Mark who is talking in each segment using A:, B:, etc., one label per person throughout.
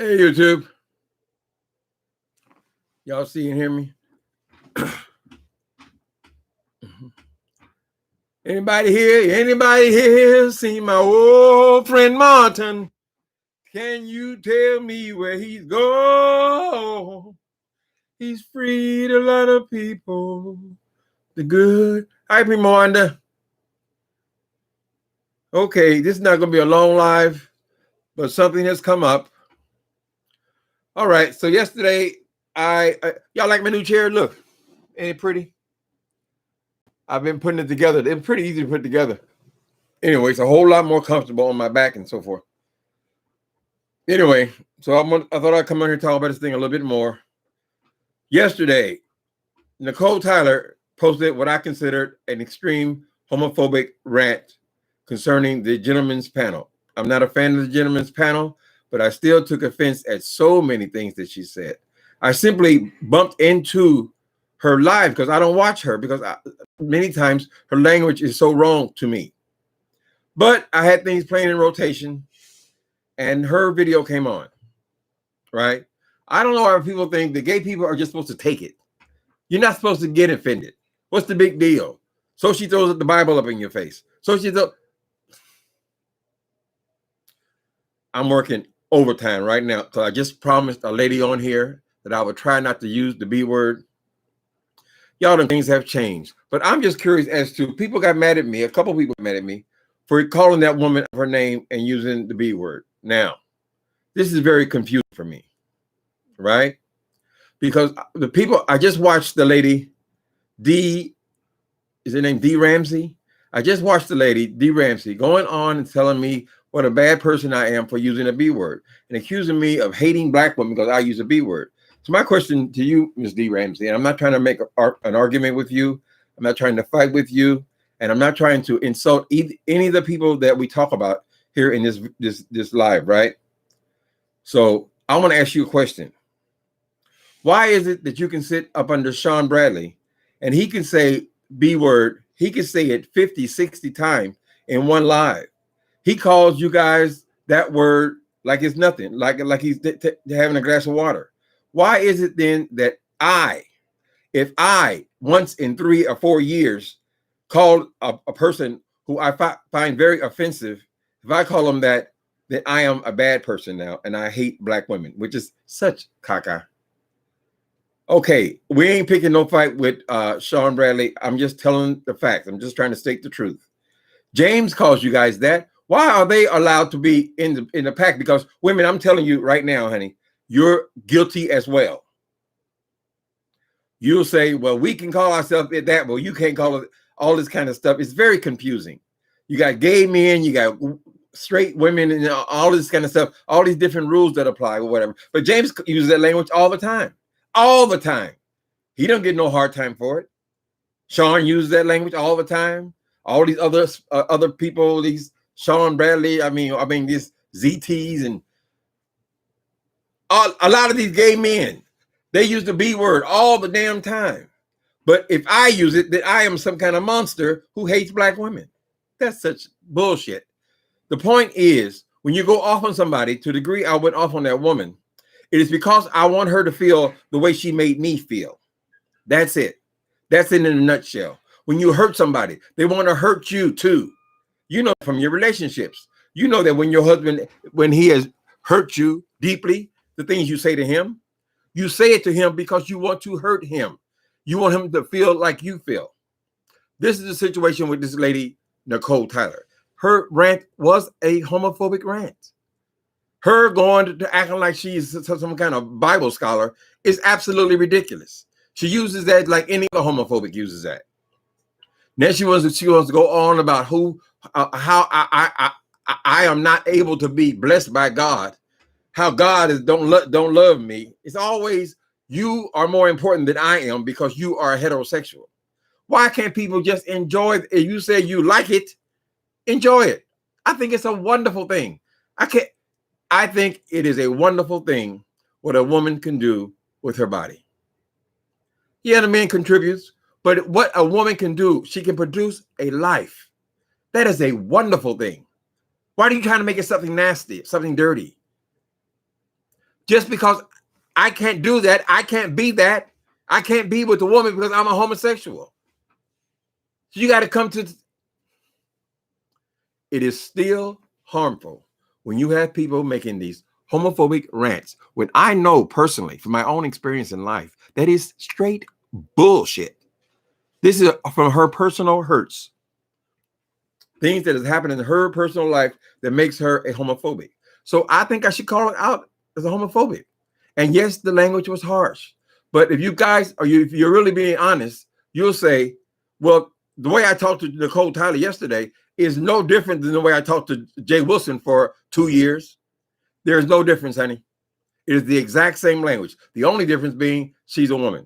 A: Hey, YouTube. Y'all see and hear me? Anybody here? Anybody here see my old friend Martin? Can you tell me where he's gone? He's freed a lot of people. The good. Hi, Primo Wanda. Okay, this is not going to be a long live, but something has come up. All right, so yesterday, y'all like my new chair? Look, ain't it pretty? I've been putting it together. It's pretty easy to put together. Anyway, it's a whole lot more comfortable on my back and so forth. Anyway, so I thought I'd come on here and talk about this thing a little bit more. Yesterday, Nicole Tyler posted what I considered an extreme homophobic rant concerning the Gentlemen's Panel. I'm not a fan of the Gentlemen's Panel, but I still took offense at so many things that she said. I simply bumped into her live because I don't watch her because many times her language is so wrong to me. But I had things playing in rotation and her video came on, right? I don't know why people think the gay people are just supposed to take it. You're not supposed to get offended. What's the big deal? So she throws the Bible up in your face. So she throws. I'm working overtime right now because I just promised a lady on here that I would try not to use the B word. Y'all know things have changed. But I'm just curious as to, people got mad at me, a couple people got mad at me for calling that woman her name and using the B word. Now, this is very confusing for me, right? Because the people, I just watched the lady, is her name D. Ramsey? I just watched the lady, D. Ramsey, going on and telling me what a bad person I am for using a B word and accusing me of hating black women because I use a B word. So my question to you, Ms. D. Ramsey, and I'm not trying to make an argument with you. I'm not trying to fight with you. And I'm not trying to insult any of the people that we talk about here in this live, right? So I want to ask you a question. Why is it that you can sit up under Sean Bradley and he can say B word, he can say it 50, 60 times in one live? He calls you guys that word like it's nothing, like he's having a glass of water. Why is it then that if I once in 3 or 4 years called a person who I find very offensive, if I call him that I am a bad person now and I hate black women, which is such caca. Okay, we ain't picking no fight with Sean Bradley. I'm just telling the facts. I'm just trying to state the truth. James calls you guys that. Why are they allowed to be in the pack? Because women, I'm telling you right now, honey, you're guilty as well. You'll say, well, we can call ourselves that, but you can't call it all this kind of stuff. It's very confusing. You got gay men, you got straight women, and all this kind of stuff, all these different rules that apply or whatever. But James uses that language all the time. All the time. He don't get no hard time for it. Sean uses that language all the time. All these other people, these Sean Bradley, I mean these ZTs and a lot of these gay men, they use the B word all the damn time. But if I use it, then I am some kind of monster who hates black women. That's such bullshit. The point is, when you go off on somebody, to the degree I went off on that woman, it is because I want her to feel the way she made me feel. That's it. That's it in a nutshell. When you hurt somebody, they want to hurt you too. You know, from your relationships. You know that when your husband, when he has hurt you deeply, the things you say to him, you say it to him because you want to hurt him. You want him to feel like you feel. This is the situation with this lady, Nicole Tyler. Her rant was a homophobic rant. Her going to acting like she's some kind of Bible scholar is absolutely ridiculous. She uses that like any other homophobic uses that. Then she wants to go on about how I am not able to be blessed by God. How God is don't love me. It's always you are more important than I am because you are heterosexual. Why can't people just enjoy it? If you say you like it, enjoy it. I think it's a wonderful thing. I think it is a wonderful thing what a woman can do with her body. Yeah, the man contributes, but what a woman can do, she can produce a life. That is a wonderful thing. Why are you trying to make it something nasty, something dirty? Just because I can't do that, I can't be that. I can't be with a woman because I'm a homosexual. So you got to come to. It is still harmful when you have people making these homophobic rants, when I know personally from my own experience in life that is straight bullshit. This is from her personal hurts, things that has happened in her personal life that makes her a homophobic. So I think I should call it out as a homophobic. And yes, the language was harsh, but if you guys are if you're really being honest, you'll say, well, the way I talked to Nicole Tyler yesterday is no different than the way I talked to Jay Wilson for 2 years. There is no difference, honey. It is the exact same language. The only difference being she's a woman.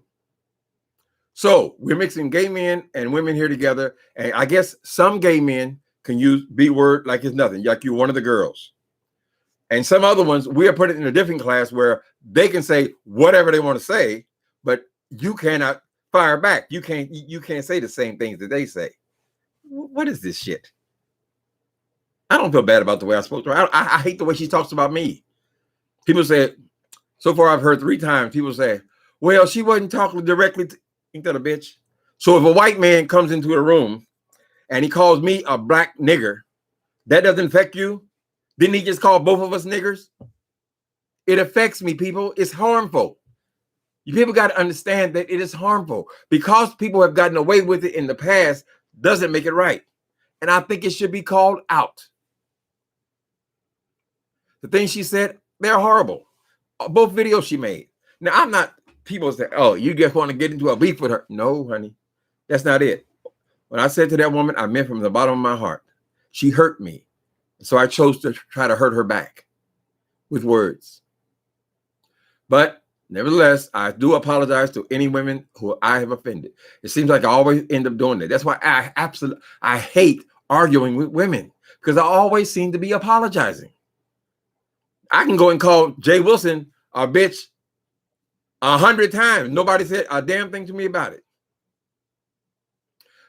A: So we're mixing gay men and women here together. And I guess some gay men can use B word like it's nothing, like you're one of the girls. And some other ones, we are put it in a different class where they can say whatever they want to say, but you cannot fire back. You can't say the same things that they say. What is this shit? I don't feel bad about the way I spoke to her. I hate the way she talks about me. People say, so far I've heard 3 times, people say, well, she wasn't talking directly to, ain't that a bitch? So if a white man comes into a room and he calls me a black nigger, that doesn't affect you? Didn't he just call both of us niggers? It affects me, people. It's harmful. You people got to understand that it is harmful. Because people have gotten away with it in the past doesn't make it right. And I think it should be called out. The things she said, they're horrible. Both videos she made. Now, I'm not, people say, oh, you just want to get into a beef with her. No, honey, that's not it. When I said to that woman, I meant from the bottom of my heart. She hurt me. So I chose to try to hurt her back with words. But nevertheless, I do apologize to any women who I have offended. It seems like I always end up doing that. That's why I hate arguing with women, because I always seem to be apologizing. I can go and call Jay Wilson a bitch 100 times. Nobody said a damn thing to me about it.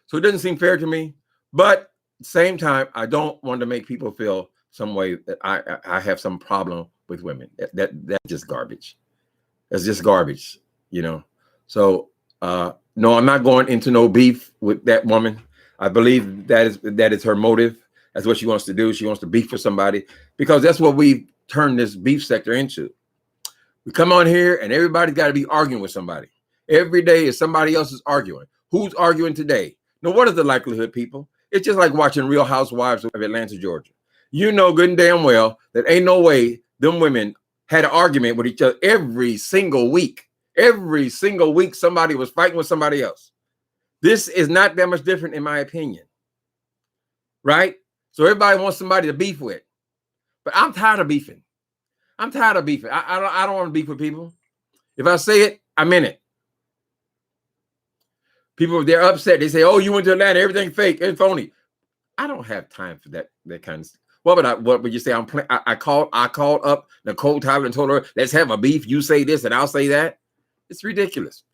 A: So it doesn't seem fair to me. But at the same time, I don't want to make people feel some way that I have some problem with women. That's just garbage. That's just garbage, you know. So no, I'm not going into no beef with that woman. I believe that is her motive. That's what she wants to do. She wants to beef for somebody, because that's what we turn this beef sector into. We come on here and everybody's got to be arguing with somebody. Every day is somebody else is arguing. Who's arguing today? Now, what is the likelihood, people? It's just like watching Real Housewives of Atlanta, Georgia. You know good and damn well that ain't no way them women had an argument with each other every single week. Every single week, somebody was fighting with somebody else. This is not that much different, in my opinion. Right? So everybody wants somebody to beef with. But I'm tired of beefing. I'm tired of beefing. I don't want to beef with people. If I say it, I meant it. People, they're upset. They say, oh, you went to Atlanta, everything fake and phony. I don't have time for that kind of stuff. What would you say? I called up Nicole Tyler and told her, let's have a beef. You say this and I'll say that. It's ridiculous.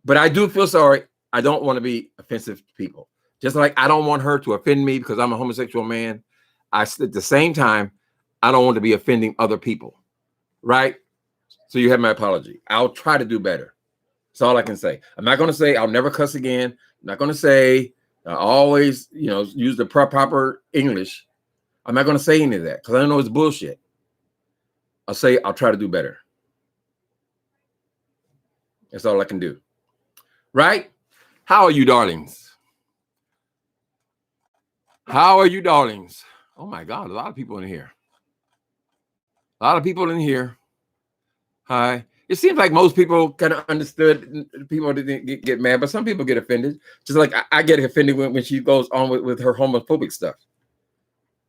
A: But I do feel sorry. I don't want to be offensive to people. Just like I don't want her to offend me because I'm a homosexual man. At the same time, I don't want to be offending other people. Right? So you have my apology. I'll try to do better. That's all I can say. I'm not going to say I'll never cuss again. I'm not going to say always, use the proper English. I'm not going to say any of that because I know it's bullshit. I'll say I'll try to do better. That's all I can do. Right? How are you, darlings? How are you, darlings? Oh, my God. A lot of people in here. A lot of people in here. Hi. It seems like most people kind of understood. People didn't get mad, but some people get offended. Just like I get offended when she goes on with her homophobic stuff.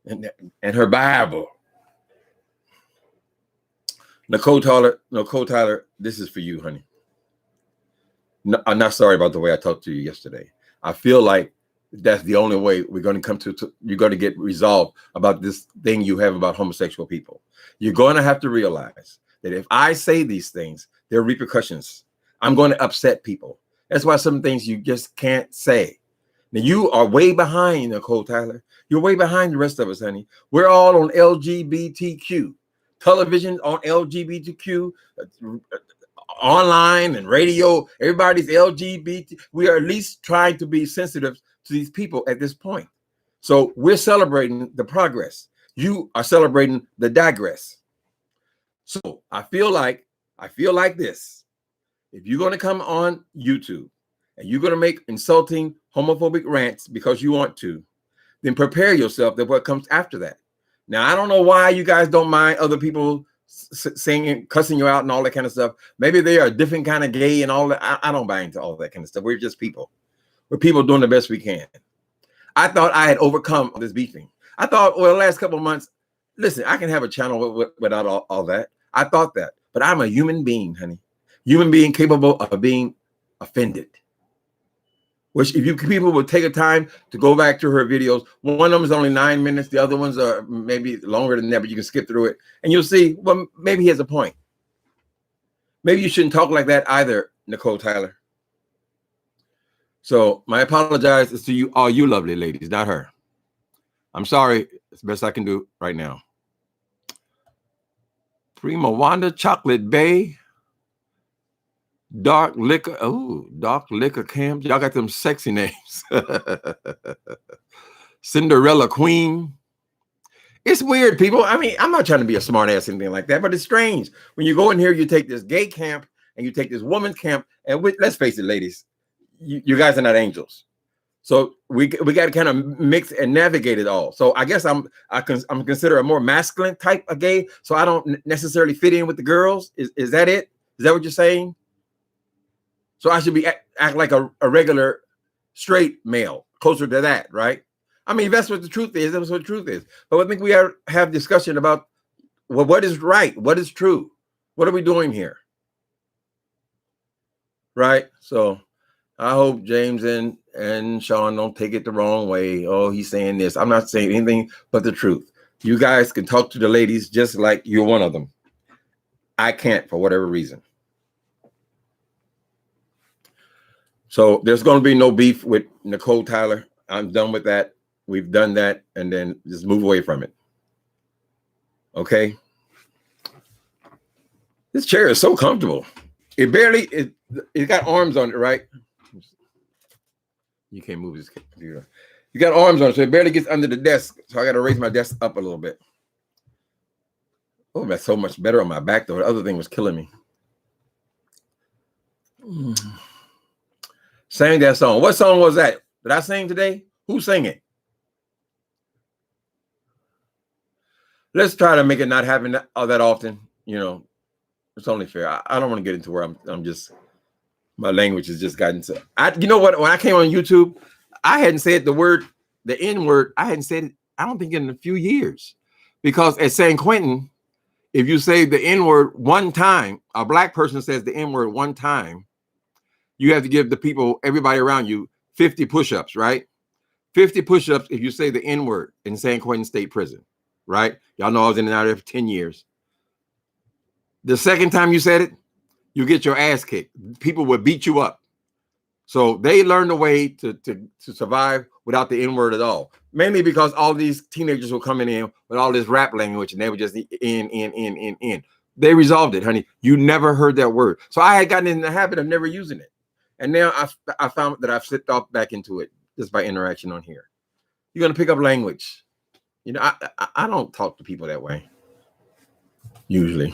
A: And her Bible. Nicole Tyler, this is for you, honey. No, I'm not sorry about the way I talked to you yesterday. I feel like that's the only way we're going to come to you're going to get resolved about this thing you have about homosexual people. You're going to have to realize that if I say these things, there are repercussions. I'm going to upset people. That's why some things you just can't say. Now, you are way behind, Nicole Tyler. You're way behind the rest of us, honey. We're all on LGBTQ. television on LGBTQ, online and radio. Everybody's LGBT. We are at least trying to be sensitive to these people at this point. So we're celebrating the progress. You are celebrating the digress. So I feel like this. If you're going to come on YouTube and you're going to make insulting homophobic rants because you want to, then prepare yourself that what comes after that. Now, I don't know why you guys don't mind other people singing, cussing you out and all that kind of stuff. Maybe they are a different kind of gay and all that. I don't buy into all that kind of stuff. We're just people. We're people doing the best we can. I thought I had overcome this beefing. I thought, well, the last couple of months, listen, I can have a channel without all that. I thought that. But I'm a human being, honey. Human being capable of being offended. Which if you people would take a time to go back to her videos, one of them is only 9 minutes. The other ones are maybe longer than that, but you can skip through it. And you'll see, well, maybe he has a point. Maybe you shouldn't talk like that either, Nicole Tyler. So my apologize is to you, all you lovely ladies, not her. I'm sorry. It's the best I can do right now. Prima Wanda, Chocolate Bay, Dark Liquor. Oh, Dark Liquor Camp. Y'all got them sexy names. Cinderella Queen. It's weird, people. I mean, I'm not trying to be a smart ass or anything like that, but it's strange. When you go in here, you take this gay camp and you take this woman's camp. And let's face it, ladies, you guys are not angels. So we got to kind of mix and navigate it all. So I guess I'm considered a more masculine type of gay. So I don't necessarily fit in with the girls. Is that it? Is that what you're saying? So I should be act like a regular straight male, closer to that, right? I mean, that's what the truth is. That's what the truth is. But I think we have discussion about, well, what is right? What is true? What are we doing here? Right? So I hope James and Sean don't take it the wrong way. Oh, he's saying this. I'm not saying anything but the truth. You guys can talk to the ladies just like you're one of them. I can't for whatever reason. So there's going to be no beef with Nicole Tyler. I'm done with that. We've done that, and then just move away from it. Okay? This chair is so comfortable. It got arms on it, right? You can't move this computer. You got arms on it, so it barely gets under the desk. So I got to raise my desk up a little bit. Oh, that's so much better on my back, though. The other thing was killing me. Sang that song. What song was that? Did I sing today? Who sang it? Let's try to make it not happen that often. You know, it's only fair. I don't want to get into where I'm just, my language has just gotten to. You know what? When I came on YouTube, I hadn't said the N word. I hadn't said it, I don't think, in a few years. Because at San Quentin, if you say the N word one time, a black person says the N word one time, you have to give the people, everybody around you, 50 push-ups, right? 50 push-ups if you say the N word in San Quentin State Prison, right? Y'all know I was in and out there for 10 years. The second time you said it, you get your ass kicked. People would beat you up. So they learned a way to survive without the N word at all. Mainly because all these teenagers were coming in with all this rap language and they were just in. They resolved it, honey. You never heard that word. So I had gotten in the habit of never using it. And now I found that I've slipped off back into it just by interaction on here. You're going to pick up language. You know, I don't talk to people that way, usually.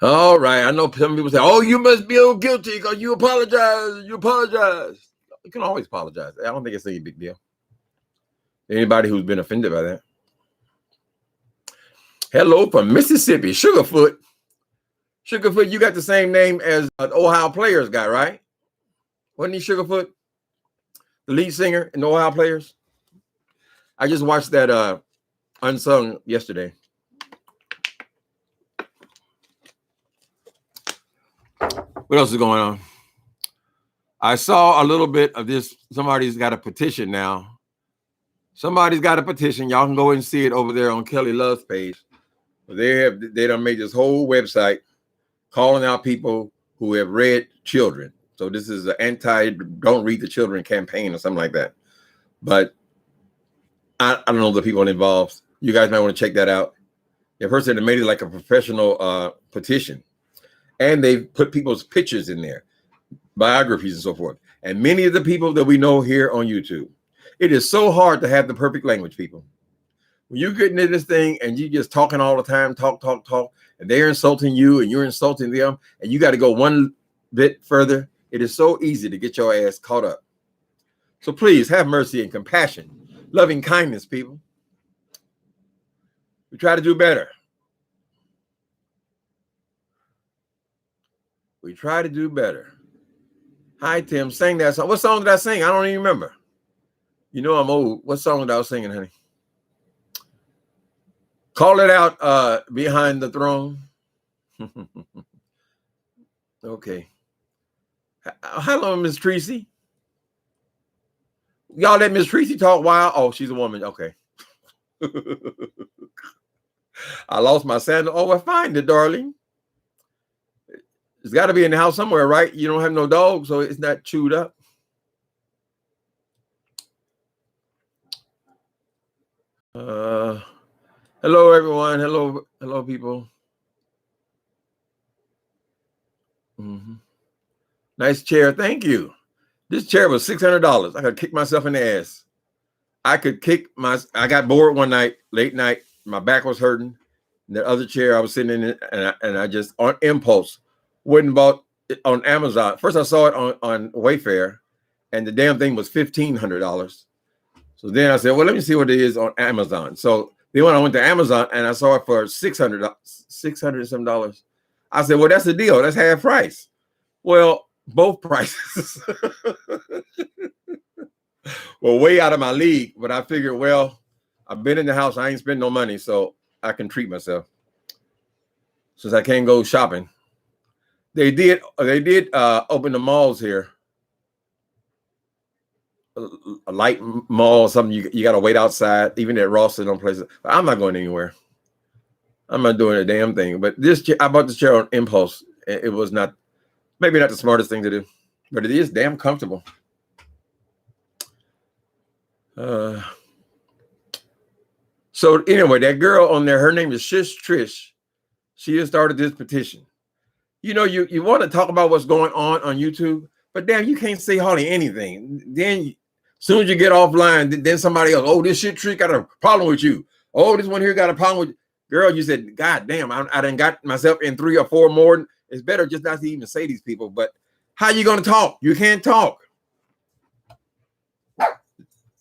A: All right. I know some people say, oh, you must feel guilty because you apologize. You apologize. You can always apologize. I don't think it's any big deal. Anybody who's been offended by that. Hello from Mississippi, Sugarfoot. Sugarfoot, you got the same name as the Ohio Players guy, right? Wasn't he Sugarfoot? The lead singer in the Ohio Players? I just watched that Unsung yesterday. What else is going on? I saw a little bit of this. Somebody's got a petition now. Somebody's got a petition. Y'all can go and see it over there on Kelly Love's page. They done made this whole website calling out people who have read children. So this is an anti-don't read the children campaign or something like that. But I don't know the people involved. You guys might want to check that out. The person that made it like a professional petition. And they put people's pictures in there, biographies and so forth. And many of the people that we know here on YouTube, it is so hard to have the perfect language, people. When you get into this thing and you just talking all the time, talk, and they're insulting you and you're insulting them, and you got to go one bit further, it is so easy to get your ass caught up. So please have mercy and compassion, loving kindness, people. We try to do better. We try to do better. Hi, Tim. Sing that song. What song did I sing? I don't even remember. You know I'm old. What song did I was singing, honey? Call it out, Behind the Throne. Okay. Hello, Miss Tracy. Y'all let Miss Tracy talk a while. Oh, she's a woman. Okay. I lost my sandal. Oh, I find it, darling. It's got to be in the house somewhere, right? You don't have no dog, so it's not chewed up. Hello, everyone. Hello, people. Nice chair. Thank you. This chair was $600. I could kick myself in the ass. I got bored one night, late night. My back was hurting. The other chair I was sitting in, and I just on impulse went and bought it on Amazon. First I saw it on Wayfair, and the damn thing was $1,500. So then I said, well, let me see what it is on Amazon. So then when I went to Amazon and I saw it for $600 and some dollars, I said, well, that's the deal. That's half price. Well, both prices were way out of my league, but I figured, well, I've been in the house. I ain't spent no money, so I can treat myself since I can't go shopping. They did open the malls here. A light mall, something you got to wait outside, even at Ross and on places. But I'm not going anywhere. I'm not doing a damn thing. But this chair, I bought this chair on impulse. It was maybe not the smartest thing to do, but it is damn comfortable. So anyway, that girl on there, her name is Shish Trish. She has started this petition. You know, you want to talk about what's going on YouTube, but damn, you can't say hardly anything. Then as soon as you get offline, then somebody else, oh, this shit trick got a problem with you. Oh, this one here got a problem with you. Girl, you said, God damn, I done got myself in 3 or 4 more. It's better just not to even say these people, but how you going to talk? You can't talk.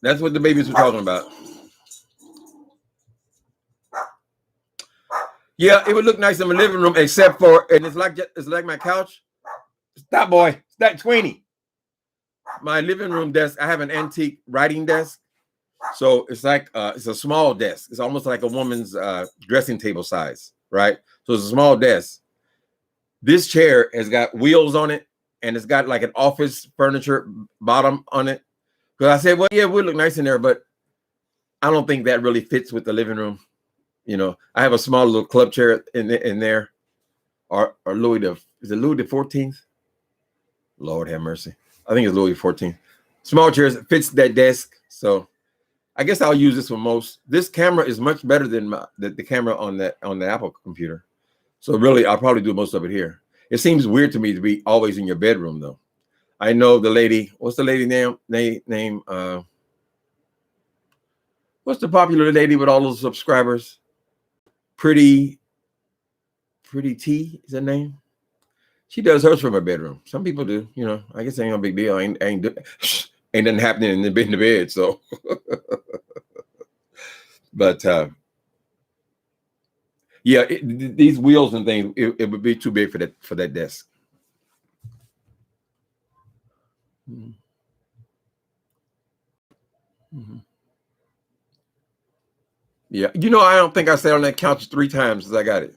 A: That's what the babies were talking about. Yeah, it would look nice in my living room, except for, and it's like my couch. Stop, boy. Stop, Tweenie. My living room desk, I have an antique writing desk. So it's like, it's a small desk. It's almost like a woman's dressing table size, right? So it's a small desk. This chair has got wheels on it, and it's got like an office furniture bottom on it. Because I said, well, yeah, it would look nice in there, but I don't think that really fits with the living room. You know, I have a small little club chair in there, or Louis is it Louis the 14th? Lord have mercy. I think it's Louis XIV. Small chairs fits that desk, so I guess I'll use this for most. This camera is much better than the camera on the Apple computer, so really I'll probably do most of it here. It seems weird to me to be always in your bedroom, though. I know the lady. What's the lady name? What's the popular lady with all those subscribers? Pretty T is her name. She does hers from her bedroom. Some people do, you know. I guess it ain't no big deal. Ain't nothing happening in the bed. So, but yeah, these wheels and things, it would be too big for that desk. Mm-hmm. Yeah, you know, I don't think I sat on that couch 3 times since I got it.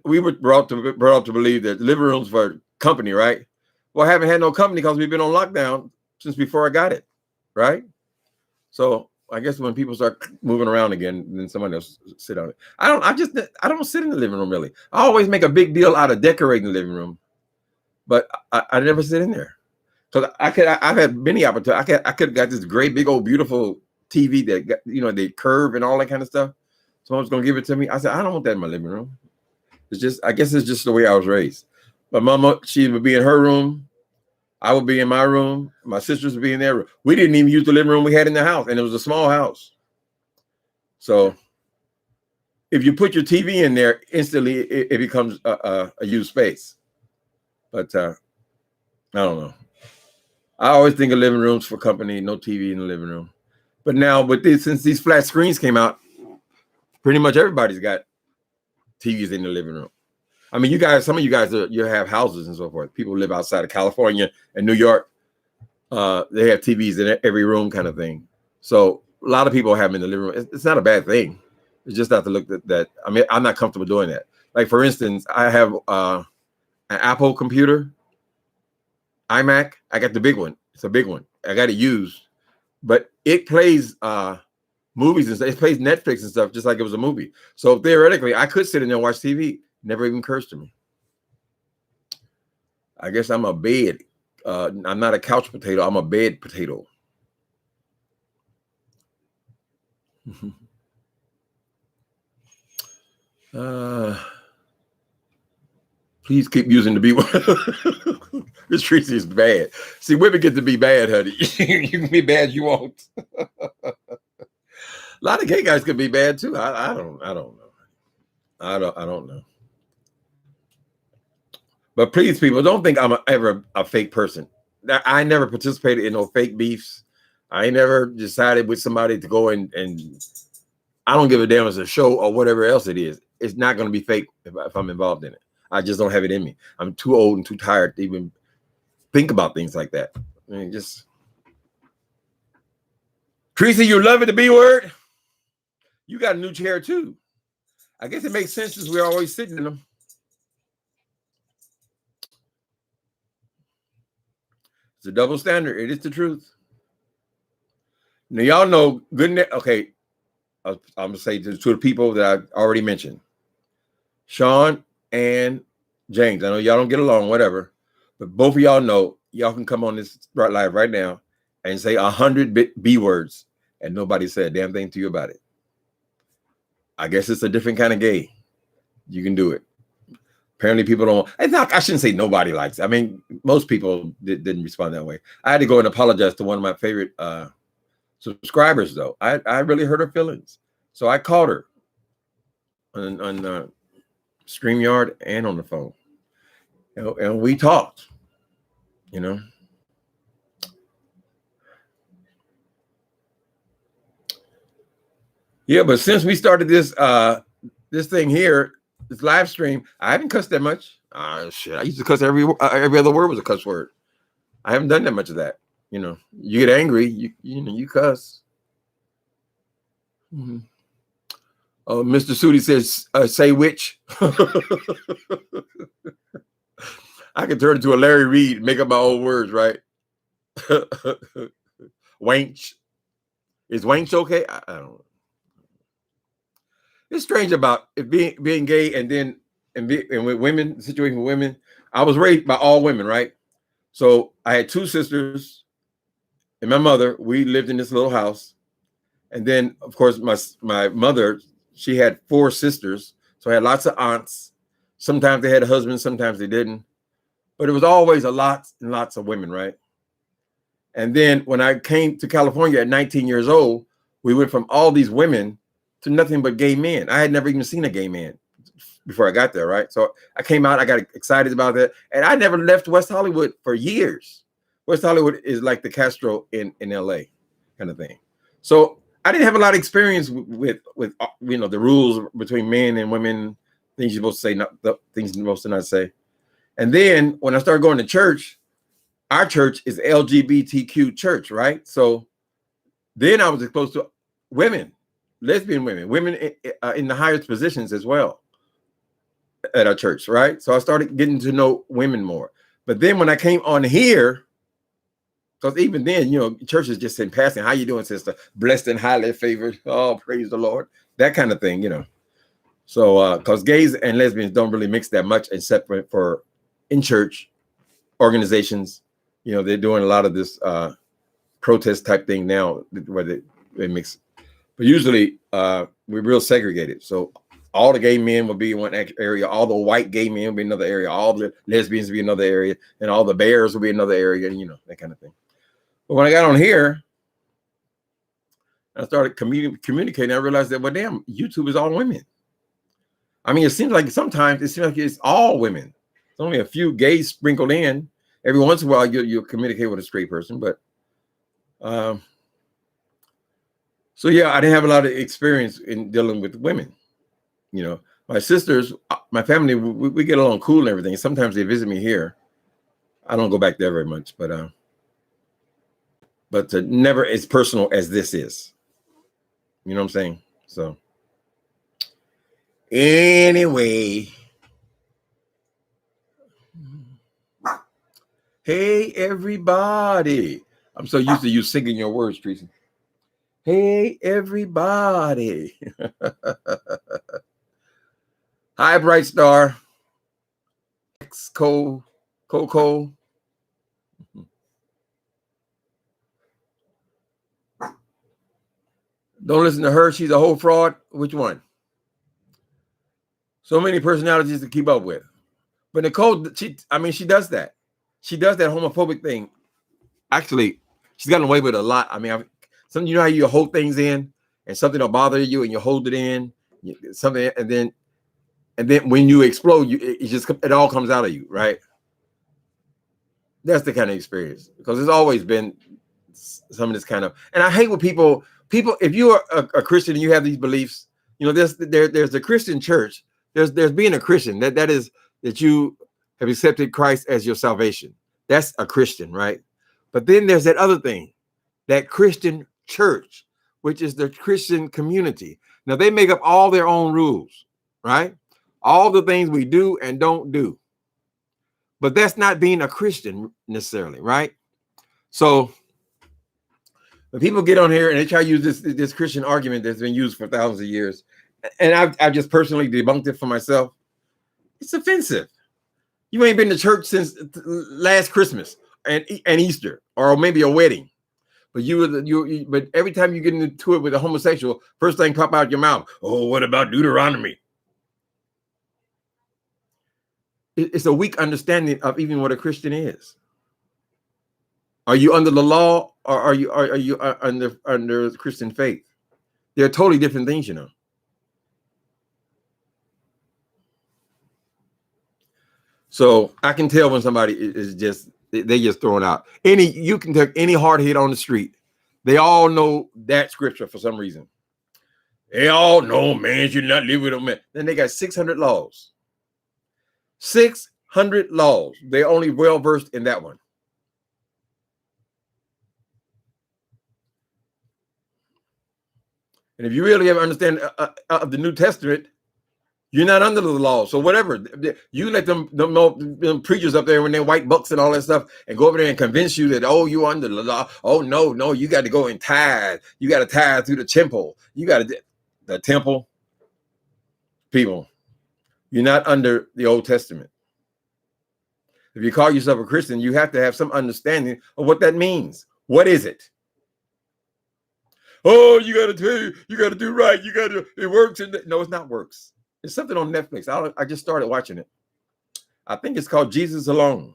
A: We were brought up to believe that living rooms for company, right? Well, I haven't had no company because we've been on lockdown since before I got it, right? So I guess when people start moving around again, then somebody else sit on it. I don't sit in the living room really. I always make a big deal out of decorating the living room, but I never sit in there because I've had many opportunities. I could have got this great big old beautiful TV that got, you know, they curve and all that kind of stuff. Someone's gonna give it to me. I said, I don't want that in my living room. It's just, I guess it's just the way I was raised. My mama, she would be in her room. I would be in my room. My sisters would be in their room. We didn't even use the living room we had in the house, and it was a small house. So if you put your TV in there, instantly it becomes a used space. But I don't know. I always think of living rooms for company, no TV in the living room. But now, with this, since these flat screens came out, pretty much everybody's got TVs in the living room. I mean, you guys, some of you guys, you have houses and so forth. People live outside of California and New York. They have TVs in every room, kind of thing. So a lot of people have them in the living room. It's not a bad thing. It's just not to look at that. I mean, I'm not comfortable doing that. Like, for instance, I have an Apple computer, iMac. I got the big one. It's a big one. I got it used, but it plays movies and stuff. It plays Netflix and stuff just like it was a movie. So theoretically, I could sit in there and watch TV. Never even occurs to me. I guess I'm a bed. I'm not a couch potato. I'm a bed potato. Please keep using the B word. This Tracy is bad. See, women get to be bad, honey. You can be bad you want. A lot of gay guys could be bad too. I don't know. I don't know. But please, people, don't think I'm ever a fake person. I never participated in no fake beefs. I never decided with somebody to go and I don't give a damn if it's a show or whatever else it is. It's not going to be fake if I'm involved in it. I just don't have it in me. I'm too old and too tired to even think about things like that. I mean, just Tracy, you love it, the B word. You got a new chair too. I guess it makes sense since we're always sitting in them. It's a double standard. It is the truth. Now, y'all know good. Okay, I'm gonna say to the people that I already mentioned, Sean and James. I know y'all don't get along, whatever, but both of y'all know y'all can come on this live right now and say 100 B words, and nobody said a damn thing to you about it. I guess it's a different kind of gay. You can do it. Apparently, people don't. It's not, I shouldn't say nobody likes it. I mean, most people didn't respond that way. I had to go and apologize to one of my favorite subscribers, though. I really hurt her feelings, so I called her on StreamYard and on the phone, and we talked. You know. Yeah, but since we started this this thing here, this live stream, I haven't cussed that much. Shit, I used to cuss every other word was a cuss word. I haven't done that much of that. You know, you get angry, you cuss. Mm-hmm. Oh, Mr. Sudi says, "Say which." I can turn into a Larry Reed, make up my own words, right? Wanch. Is wanch okay? I don't know. It's strange about it being gay and then and with women, the situation with women. I was raised by all women, right? So I had two sisters and my mother. We lived in this little house, and then of course my mother, she had 4 sisters, so I had lots of aunts. Sometimes they had a husband, sometimes they didn't, but it was always a lot and lots of women, right? And then when I came to California at 19 years old, we went from all these women to nothing but gay men. I had never even seen a gay man before I got there, right? So I came out, I got excited about that, and I never left West Hollywood for years. West Hollywood is like the Castro in LA kind of thing. So I didn't have a lot of experience with you know, the rules between men and women, things you're supposed to say, not the things you're supposed to not say. And then when I started going to church, our church is LGBTQ church, right? So then I was exposed to women, lesbian women in the highest positions as well at our church, right? So I started getting to know women more. But then when I came on here, because even then, you know, churches just in passing, how you doing, sister? Blessed and highly favored. Oh, praise the Lord. That kind of thing, you know. So because gays and lesbians don't really mix that much except for in church organizations. You know, they're doing a lot of this protest type thing now where they mix. But usually we're real segregated. So all the gay men will be in one area, all the white gay men will be in another area, all the lesbians will be in another area, and all the bears will be in another area, you know, that kind of thing. But when I got on here, I started communicating, I realized that, well, damn, YouTube is all women. I mean, it seems like sometimes it's all women. There's only a few gays sprinkled in. Every once in a while, you'll communicate with a straight person, but so yeah, I didn't have a lot of experience in dealing with women. You know, my sisters, my family, we get along cool and everything. Sometimes they visit me here. I don't go back there very much, but never as personal as this is. You know what I'm saying? So anyway, hey everybody. I'm so used to you singing your words, Tracy. Hey everybody. Hi, Bright Star. Coco. Don't listen to her. She's a whole fraud. Which one? So many personalities to keep up with. But Nicole, she does that. She does that homophobic thing. Actually, she's gotten away with it a lot. I mean, you know how you hold things in and something will bother you and you hold it in, something, and then when you explode, it all comes out of you, right? That's the kind of experience, because there's always been some of this kind of, and I hate when people, if you are a Christian and you have these beliefs, you know, there's a Christian church. There's being a Christian, that is that you have accepted Christ as your salvation. That's a Christian, right? But then there's that other thing, that Christian church, which is the Christian community. Now they make up all their own rules, right? All the things we do and don't do. But that's not being a Christian necessarily, right? So when people get on here and they try to use this Christian argument that's been used for thousands of years, and I've just personally debunked it for myself, it's offensive. You ain't been to church since last Christmas and Easter, or maybe a wedding. But but every time you get into it with a homosexual, first thing pop out your mouth, oh, what about Deuteronomy? It's a weak understanding of even what a Christian is. Are you under the law, or are you under Christian faith? They're totally different things, you know. So I can tell when somebody is they just throwing out you can take any hard hit on the street. They all know that scripture for some reason. They all know man should not live with a man. Then they got 600 laws. 600 laws. They're only well versed in that one. And if you really have understanding of the New Testament, you're not under the law. So whatever, you let them preachers up there when they're white bucks and all that stuff and go over there and convince you that, oh, you're under the law. Oh, no, you got to go and tithe. You got to tithe through the temple. You got to, the temple. People, you're not under the Old Testament. If you call yourself a Christian, you have to have some understanding of what that means. What is it? Oh, you got to do right. It works. No, it's not works. It's something on Netflix. I just started watching it. I think it's called Jesus Alone.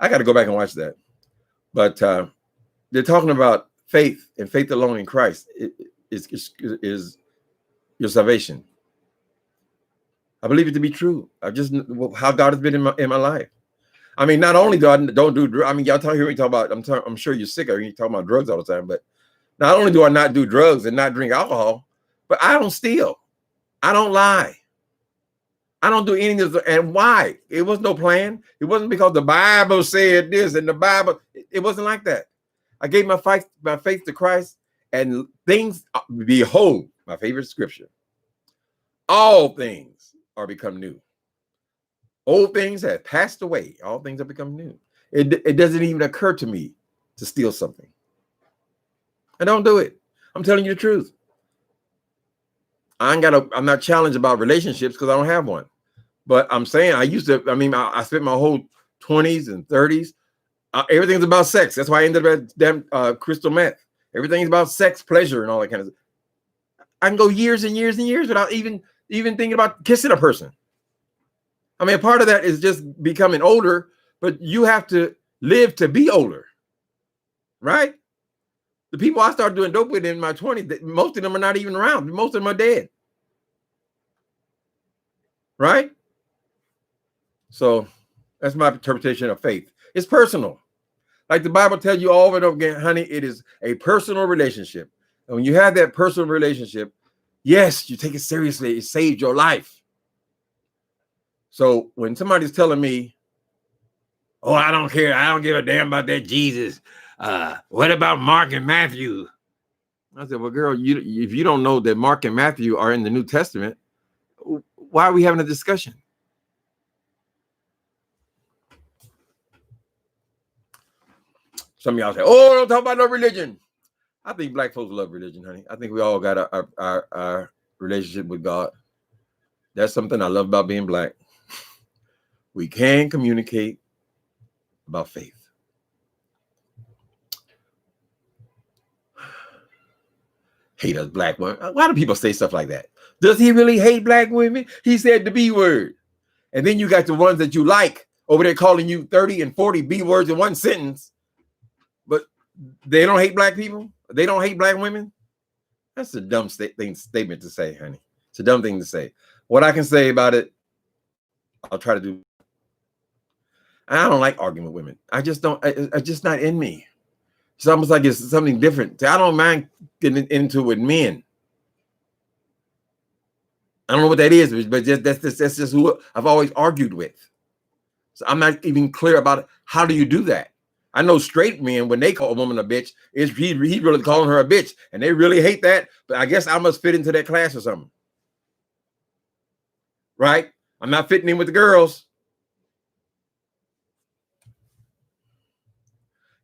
A: I got to go back and watch that. But they're talking about faith, and faith alone in Christ is your salvation. I believe it to be true. How God has been in my life. I mean, not only don't do. I mean, y'all hear me talk about. I'm sure you're sick of you talking about drugs all the time. But not only do I not do drugs and not drink alcohol, but I don't steal. I don't lie. I don't do any of this. And why? It was no plan. It wasn't because the Bible said this and the Bible. It wasn't like that. I gave my faith to Christ, and things, behold, my favorite scripture. All things are become new. Old things have passed away. All things have become new. It doesn't even occur to me to steal something. I don't do it. I'm telling you the truth. I'm not challenged about relationships because I don't have one. But I'm saying I spent my whole 20s and 30s. Everything's about sex. That's why I ended up at damn crystal meth. Everything's about sex, pleasure, and all that kind of stuff. I can go years and years and years without even thinking about kissing a person. I mean, part of that is just becoming older, but you have to live to be older, right? The people I started doing dope with in my 20s, most of them are not even around. Most of them are dead, right? So that's my interpretation of faith. It's personal. Like the Bible tells you over and over again, honey, it is a personal relationship. And when you have that personal relationship, yes, you take it seriously. It saved your life. So when somebody's telling me, oh, I don't care, I don't give a damn about that Jesus. What about Mark and Matthew? I said, well, girl, if you don't know that Mark and Matthew are in the New Testament, why are we having a discussion? Some of y'all say, oh, don't talk about no religion. I think black folks love religion, honey. I think we all got our relationship with God. That's something I love about being black. We can communicate about faith. Hate us black women. Why do people say stuff like that? Does he really hate black women? He said the B word. And then you got the ones that you like over there calling you 30 and 40 B words in one sentence. But they don't hate black people? They don't hate black women? That's a dumb statement to say, honey. It's a dumb thing to say. What I can say about it, I'll try to do. I don't like arguing with women. I just don't. It's just not in me. It's almost like it's something different. I don't mind getting into it with men. I don't know what that is, but that's just who I've always argued with. So I'm not even clear about how do you do that. I know straight men, when they call a woman a bitch, he's really calling her a bitch, and they really hate that. But I guess I must fit into that class or something, right? I'm not fitting in with the girls.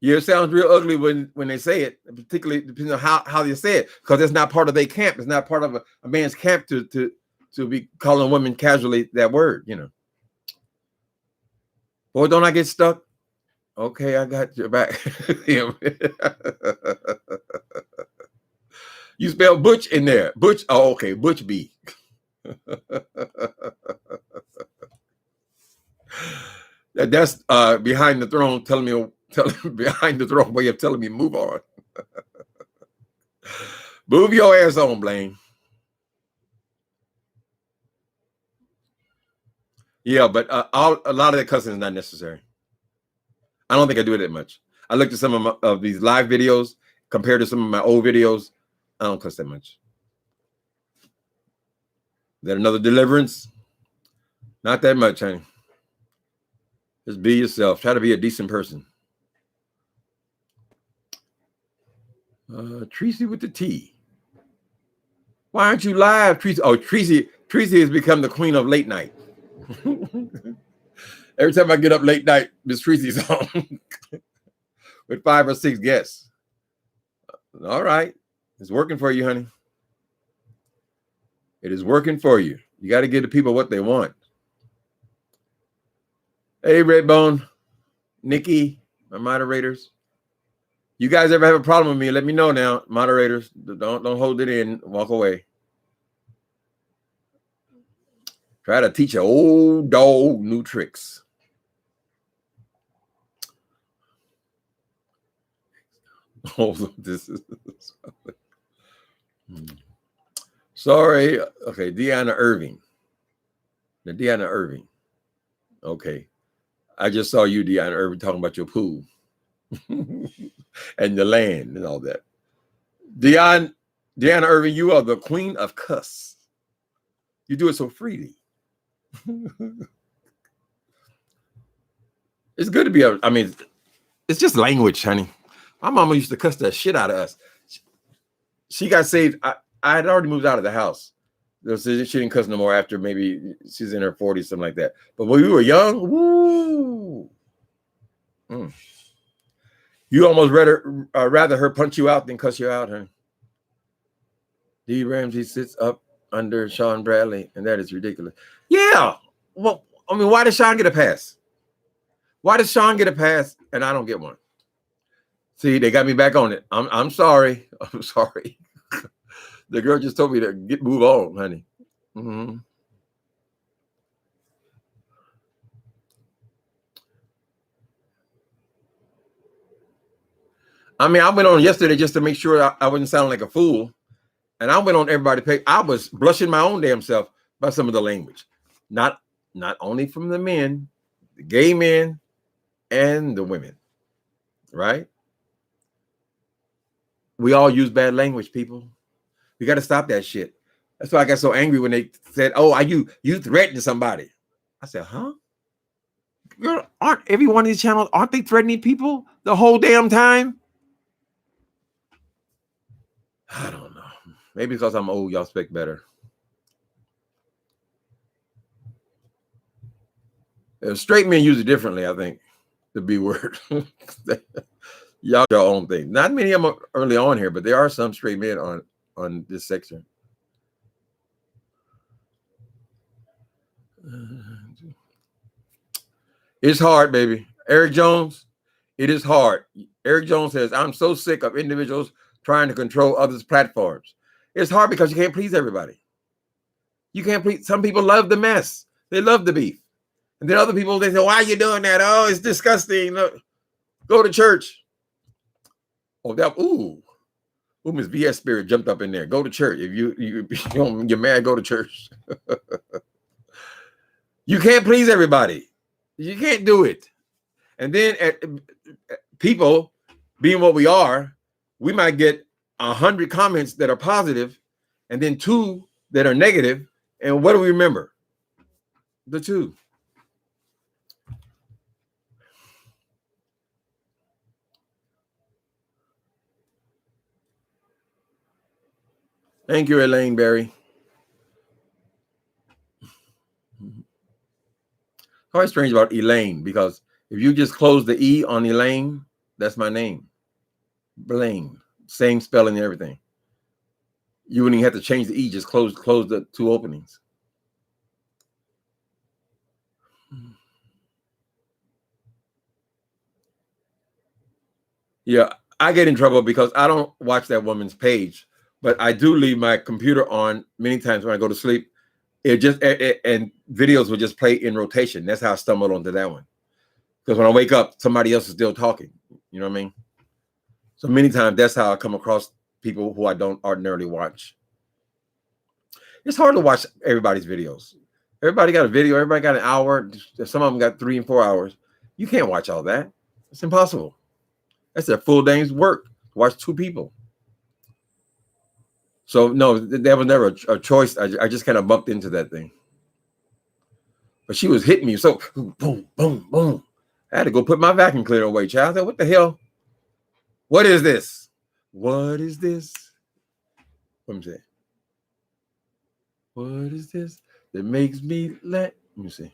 A: Yeah, it sounds real ugly when they say it, particularly depending on how they say it, because it's not part of their camp. It's not part of a man's camp to be calling women casually that word, you know. Boy, don't I get stuck? Okay, I got your back. You spell Butch in there. Butch. Oh, okay. Butch B. That's behind the throne telling me behind the throne way of telling me move on. Move your ass on, Blaine. Yeah, but a lot of that cussing is not necessary. I don't think I do it that much. I looked at some of these live videos compared to some of my old videos. I don't cuss that much. Is that another deliverance? Not that much, honey. Just be yourself. Try to be a decent person. Tracy with the T. Why aren't you live, Tracy? Oh, Tracy has become the queen of late night. Every time I get up late night, Miss Tracy's on with 5 or 6 guests. All right. It's working for you, honey. It is working for you. You got to give the people what they want. Hey, Redbone, Nikki, my moderators. You guys ever have a problem with me? Let me know now, moderators. Don't hold it in. Walk away. Try to teach an old dog new tricks. Oh, this is sorry. Okay, Deanna Irving. The Deanna Irving. Okay. I just saw you, Deanna Irving, talking about your pool and the land and all that. Deanna Irving, you are the queen of cuss. You do it so freely. It's good to be I mean, it's just language, honey. My mama used to cuss the shit out of us. She got saved. I had already moved out of the house. She didn't cuss no more after maybe she's in her 40s, something like that. But when we were young, woo. You almost rather her punch you out than cuss you out, honey. D. Ramsey sits up under Sean Bradley, and that is ridiculous. Yeah. Well, I mean, why does Sean get a pass? Why does Sean get a pass and I don't get one? See, they got me back on it. I'm sorry. I'm sorry. The girl just told me to move on, honey. Mm-hmm. I mean, I went on yesterday just to make sure I wouldn't sound like a fool. And I went on everybody page. I was blushing my own damn self by some of the language. Not only from the men, the gay men, and the women. Right? We all use bad language, people. We got to stop that shit. That's why I got so angry when they said, "Oh, you threatened somebody." I said, "Huh? Girl, aren't every one of these channels, aren't they threatening people the whole damn time?" I don't know. Maybe because I'm old, y'all expect better. Straight men use it differently, I think, the B word. Y'all your own thing. Not many of them are early on here, but there are some straight men on this section. It's hard, baby. Eric Jones, it is hard. Eric Jones says, "I'm so sick of individuals trying to control others' platforms." It's hard because you can't please everybody. You can't please. Some people love the mess. They love the beef. And then other people, they say, "Why are you doing that? Oh, it's disgusting. Look, go to church." Oh, that, ooh, Miss BS Spirit jumped up in there. Go to church. If you're mad, go to church. You can't please everybody. You can't do it. And then people, being what we are, we might get 100 comments that are positive, and then 2 that are negative. And what do we remember? The 2. Thank you, Elaine Berry. Quite strange about Elaine, because if you just close the E on Elaine, that's my name. Blaine. Same spelling and everything. You wouldn't even have to change the E, just close the 2 openings. Yeah, I get in trouble because I don't watch that woman's page, but I do leave my computer on many times when I go to sleep. It just and videos will just play in rotation. That's how I stumbled onto that one. Because when I wake up, somebody else is still talking. You know what I mean? So many times that's how I come across people who I don't ordinarily watch. It's hard to watch everybody's videos. Everybody got a video. Everybody got an hour. Some of them got 3 and 4 hours. You can't watch all that. It's impossible. That's a full day's work to watch 2 people. So no, that was never a choice. I just kind of bumped into that thing. But she was hitting me. So boom, boom, boom. I had to go put my vacuum cleaner away, child. I said, "What the hell? What is this? What is this?" What I'm saying. What is this that makes me let me see.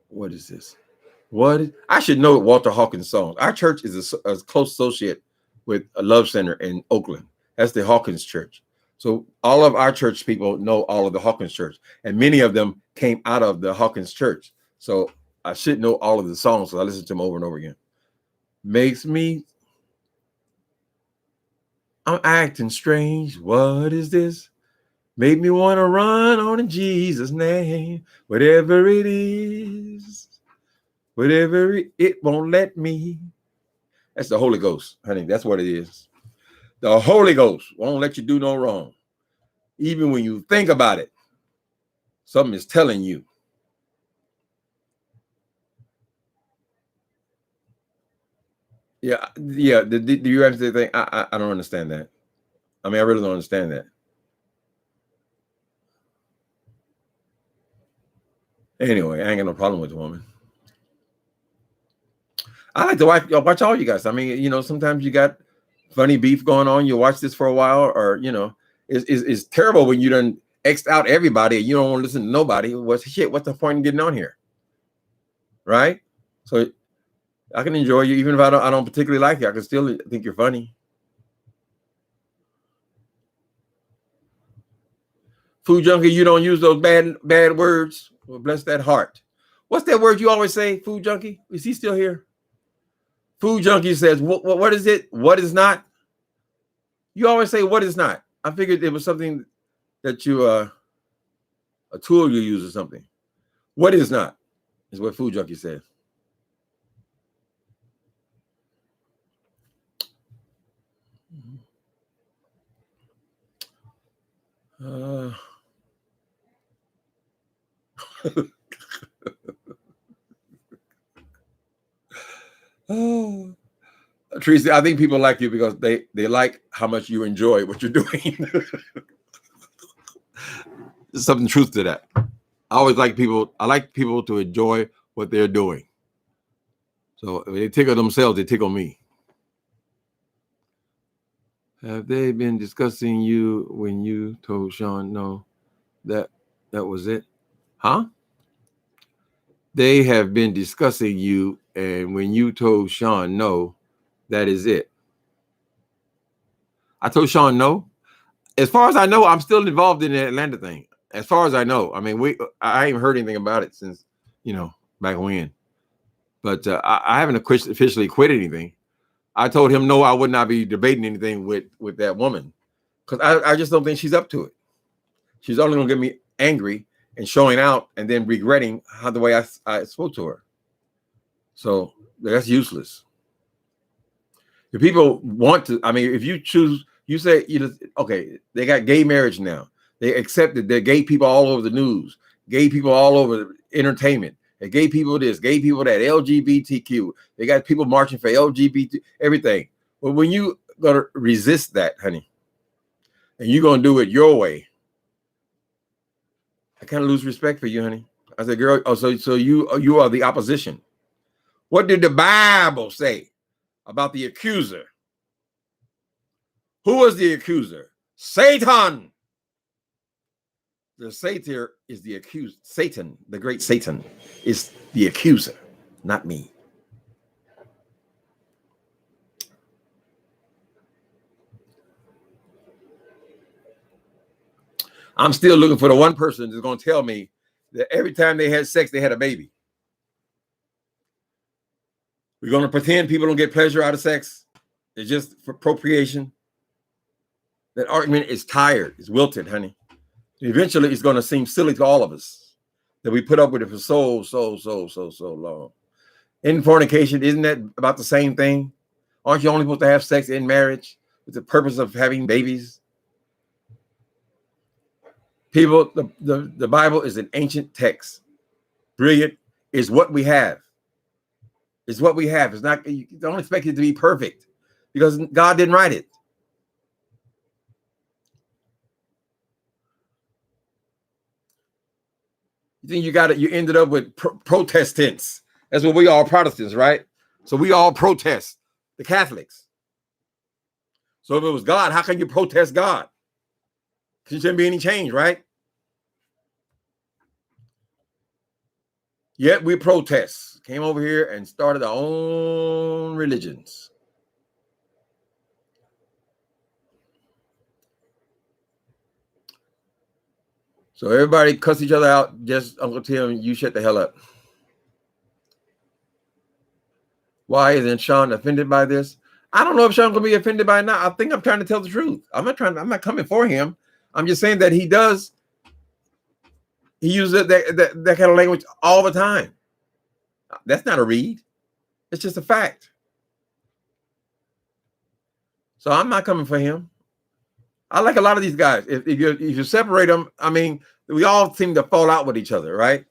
A: What is this? I should know Walter Hawkins' song. Our church is a close associate with a Love Center in Oakland. That's the Hawkins Church. So all of our church people know all of the Hawkins Church, and many of them came out of the Hawkins Church. So I should know all of the songs, so I listen to them over and over again. Makes me, I'm acting strange. What is this? Made me want to run on in Jesus' name. Whatever it is, whatever it won't let me. That's the Holy Ghost, honey. That's what it is. The Holy Ghost won't let you do no wrong. Even when you think about it, something is telling you. Yeah. Do you actually think? I don't understand that. I mean, I really don't understand that. Anyway, I ain't got no problem with the woman. I like to watch all you guys. I mean, sometimes you got funny beef going on. You watch this for a while, or it's terrible when you done X'd out everybody and you don't want to listen to nobody. What's the point in getting on here? Right? So I can enjoy you even if I don't particularly like you. I can still think you're funny. Food junkie, you don't use those bad words. Well, bless that heart. What's that word you always say, food junkie? Is he still here? Food Junkie says, what is it? What is not? You always say, what is not? I figured it was something that you, a tool you use or something. What is not is what Food Junkie says. Oh, Tracy, I think people like you because they like how much you enjoy what you're doing. There's something truth to that. I always like people. I like people to enjoy what they're doing. So if they tickle themselves, they tickle me. Have they been discussing you when you told Sean no? That was it? Huh? They have been discussing you, and when you told Sean no, that is it. I told Sean no. As far as I know, I'm still involved in the Atlanta thing. As far as I know, I mean, I ain't heard anything about it since, back when. But I haven't officially quit anything. I told him no, I would not be debating anything with that woman because I just don't think she's up to it. She's only going to get me angry and showing out and then regretting the way I spoke to her. So that's useless. If people want to, I mean, if you choose, you say, okay, they got gay marriage now. They accepted that gay people all over the news, gay people all over entertainment, and gay people this, gay people that, LGBTQ. They got people marching for LGBT, everything. But when you gonna resist that, honey, and you're gonna do it your way, I kind of lose respect for you, honey. I said, girl, so you are the opposition. What did the Bible say about the accuser? Who was the accuser? Satan. The satyr is the accused. Satan, the great Satan, is the accuser, not me. I'm still looking for the one person that's going to tell me that every time they had sex, they had a baby. We're going to pretend people don't get pleasure out of sex. It's just for procreation. That argument is tired. It's wilted, honey. Eventually, it's going to seem silly to all of us that we put up with it for so long. In fornication, isn't that about the same thing? Aren't you only supposed to have sex in marriage with the purpose of having babies? People, the Bible is an ancient text. Brilliant. Is what we have. It's what we have. It's not, you don't expect it to be perfect because God didn't write it. You think you ended up with Protestants. That's what we all Protestants, right? So we all protest the Catholics. So if it was God, how can you protest God? There shouldn't be any change, right? Yet we protest. Came over here and started our own religions. So everybody cuss each other out. Just Uncle Tim, you shut the hell up. Why isn't Sean offended by this? I don't know if Sean's gonna be offended by it now. I think I'm trying to tell the truth. I'm not coming for him. I'm just saying that he uses that kind of language all the time. That's not a read. It's just a fact. So I'm not coming for him. I like a lot of these guys. If you separate them, I mean, we all seem to fall out with each other, right?